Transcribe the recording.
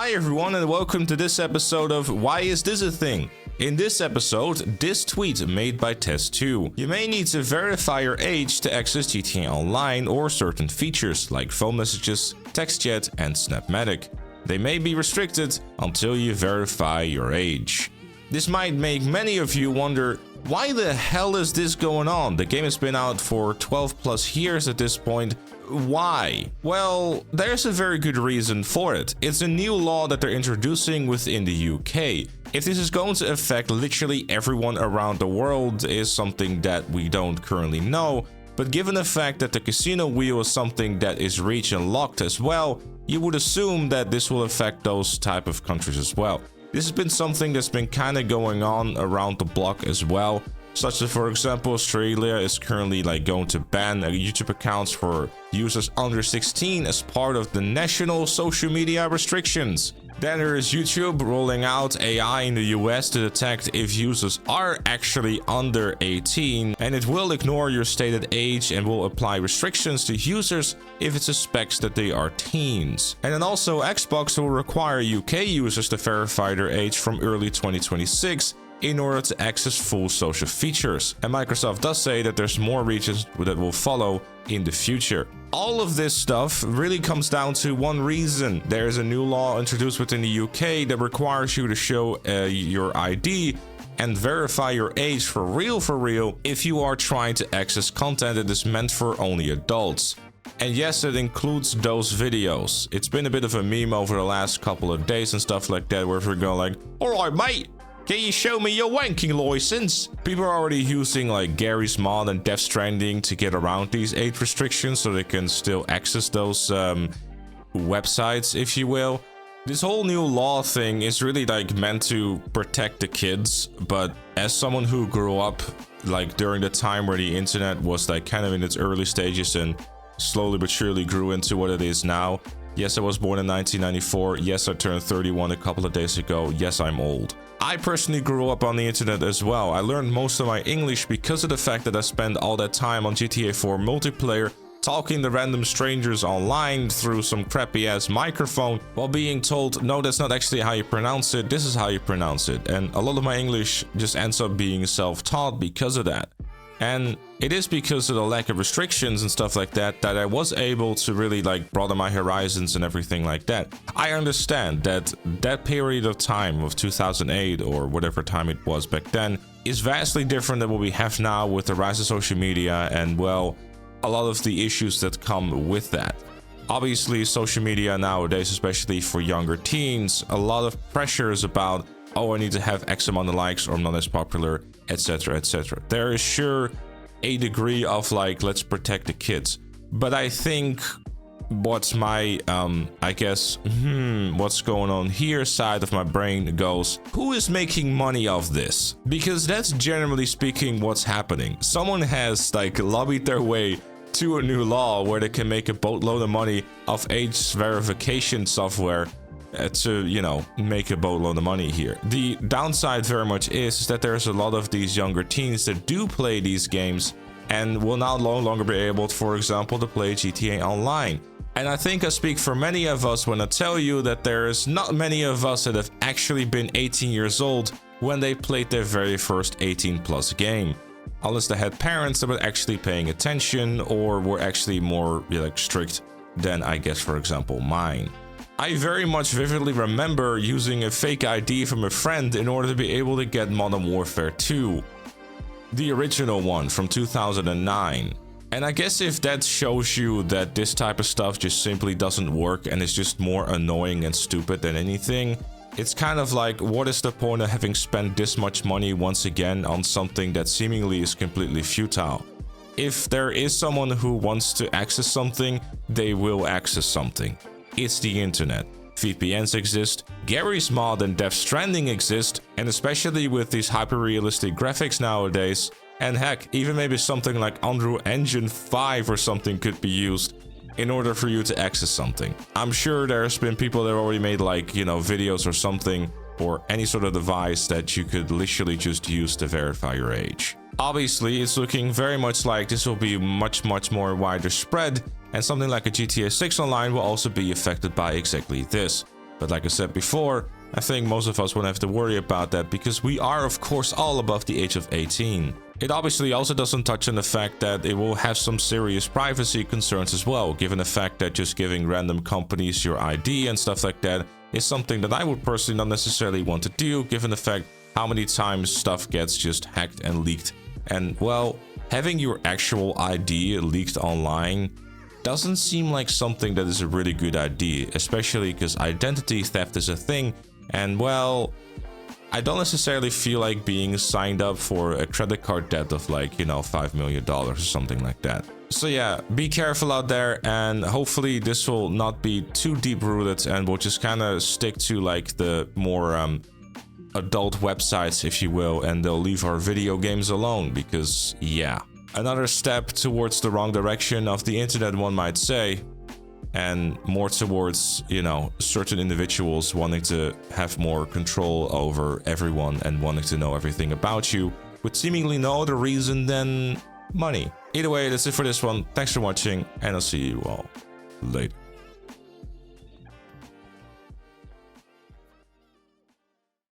Hi everyone and welcome to this episode of Why Is This a Thing? In this episode, this tweet made by Test2. You may need to verify your age to access GTA Online or certain features like phone messages, text chat and Snapmatic. They may be restricted until you verify your age. This might make many of you wonder, why the hell is this going on? The game has been out for 12 plus years at this point. Why? Well, there's a very good reason for it. It's a new law that they're introducing within the UK. If this is going to affect literally everyone around the world is something that we don't currently know, but given the fact that the casino wheel is something that is region locked as well, you would assume that this will affect those type of countries as well. This has been something that's been kind of going on around the block as well. Such as, for example, Australia is currently going to ban YouTube accounts for users under 16 as part of the national social media restrictions. Then there is YouTube rolling out AI in the US to detect if users are actually under 18, and it will ignore your stated age and will apply restrictions to users if it suspects that they are teens. And then also Xbox will require UK users to verify their age from early 2026 in order to access full social features. And Microsoft does say that there's more regions that will follow in the future. All of this stuff really comes down to one reason. There is a new law introduced within the UK that requires you to show your ID and verify your age for real if you are trying to access content that is meant for only adults. And yes, it includes those videos. It's been a bit of a meme over the last couple of days and stuff like that, where we're going alright mate, can you show me your wanking license? People are already using Gary's Mod and Death Stranding to get around these age restrictions so they can still access those websites, if you will. This whole new law thing is really meant to protect the kids, but as someone who grew up during the time where the internet was kind of in its early stages and slowly but surely grew into what it is now. Yes, I was born in 1994. Yes, I turned 31 a couple of days ago. Yes, I'm old. I personally grew up on the internet as well. I learned most of my English because of the fact that I spent all that time on GTA 4 multiplayer talking to random strangers online through some crappy ass microphone while being told, no, that's not actually how you pronounce it, this is how you pronounce it. And a lot of my English just ends up being self-taught because of that. And it is because of the lack of restrictions and stuff like that that I was able to really broaden my horizons and everything like that. I understand that that period of time of 2008 or whatever time it was back then is vastly different than what we have now with the rise of social media and, well, a lot of the issues that come with that. Obviously, social media nowadays, especially for younger teens, a lot of pressure is about, oh, I need to have X amount of likes or I'm not as popular, etc, etc. There is sure a degree of let's protect the kids. But I think what's my, what's going on here side of my brain goes, who is making money off this? Because that's generally speaking what's happening. Someone has lobbied their way to a new law where they can make a boatload of money off age verification software to, make a boatload of money here. The downside very much is that there's a lot of these younger teens that do play these games and will now no longer be able, for example, to play GTA Online. And I think I speak for many of us when I tell you that there's not many of us that have actually been 18 years old when they played their very first 18 plus game. Unless they had parents that were actually paying attention or were actually more strict than, I guess, for example, mine. I very much vividly remember using a fake ID from a friend in order to be able to get Modern Warfare 2. The original one from 2009. And I guess if that shows you that this type of stuff just simply doesn't work and is just more annoying and stupid than anything, it's kind of what is the point of having spent this much money once again on something that seemingly is completely futile? If there is someone who wants to access something, they will access something. It's the internet. VPNs exist, Gary's Mod and Death Stranding exist, and especially with these hyper-realistic graphics nowadays, and heck, even maybe something like Unreal Engine 5 or something could be used in order for you to access something. I'm sure there's been people that already made videos or something, or any sort of device that you could literally just use to verify your age. Obviously, it's looking very much like this will be much more wider spread, and something like a GTA 6 Online will also be affected by exactly this. But like I said before, I think most of us won't have to worry about that because we are of course all above the age of 18. It obviously also doesn't touch on the fact that it will have some serious privacy concerns as well, given the fact that just giving random companies your ID and stuff like that is something that I would personally not necessarily want to do, given the fact how many times stuff gets just hacked and leaked. And well, having your actual ID leaked online doesn't seem like something that is a really good idea, especially because identity theft is a thing, and well, I don't necessarily feel like being signed up for a credit card debt of like, you know, $5 million or something like that. So yeah, be careful out there, and hopefully this will not be too deep rooted and we'll just kind of stick to like the more adult websites, if you will, and they'll leave our video games alone because yeah. Another step towards the wrong direction of the internet, one might say, and more towards, you know, certain individuals wanting to have more control over everyone and wanting to know everything about you with seemingly no other reason than money. Either way, that's it for this one. Thanks for watching, and I'll see you all later.